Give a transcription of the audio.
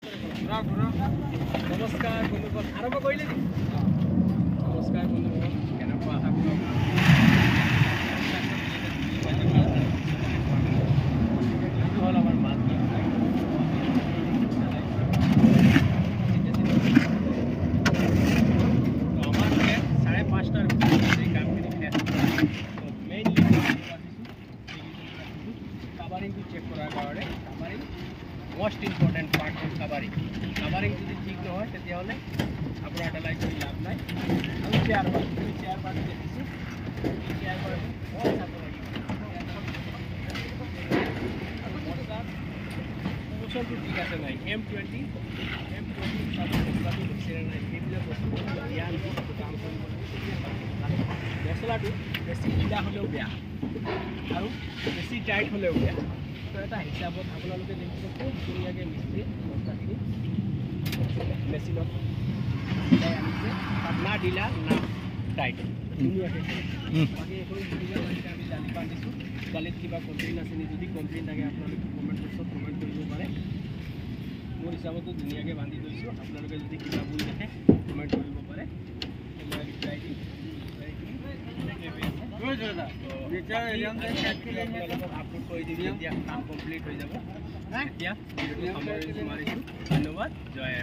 নমস্কাৰ বন্ধুসকল, আৰম্ভ কৰিলে নেকি? নমস্কাৰ বন্ধুসকল, কেনেকুৱা আশা কৰোঁ হ'ল আমাৰ মাছ আমাৰ 5:30টাৰ কামখিনি শেষ মেইনলি কাভাৰিংটো চেক কৰাৰ কাৰণে কাভাৰিং মোস্ট ইম্পৰ্টেণ্ট পাৰ্ট হ'ল কাভাৰিং যদি ঠিক নহয় তেতিয়াহ'লে আপোনাৰ ঢালাই কৰি লাভ নাই। আৰু চেয়াৰ বাৰ দেখিছোঁ, এই চেয়াৰ বাৰটো বৰ চাব লাগিব আৰু মছলাৰ প্ৰমোশ্যনটো ঠিক আছে নাই, M20 মছলাটো লৈছে নাই, সেইবিলাক বস্তু ধ্যান দি কাম কৰিব লাগিব। মছলাটো বেছি ঢিলা হ'লেও বেয়া আৰু বেছি টাইট হ'লেও বেয়া। তো এটা হিচাপত আপোনালোকে দেখিছে খুব ধুনীয়াকৈ মিস্ত্ৰী মছলাখিনি মেচিনত মিলাই আনিছে, না ঢিলা না টাইট, ধুনীয়াকৈ। বাকী এইখিনি ধুনীয়া মাটিতে আমি দালি বান্ধিছোঁ। দালিত কিবা কমপ্লেইন আছে নেকি? যদি কমপ্লেইন থাকে আপোনালোকে কমেণ্ট বক্সত কমেণ্ট কৰিব পাৰে। মোৰ হিচাপতো ধুনীয়াকৈ বান্ধি লৈছোঁ। আপোনালোকে যদি কিবা ভুল দেখে কমেণ্ট কৰিব পাৰে, মই ৰিপ্লাই দিম। আপলোড কৰি দিম, এতিয়া কাম কমপ্লিট হৈ যাব। এতিয়া ভিডিঅ'টো সামৰণি মাৰিছোঁ। ধন্যবাদ, জয়।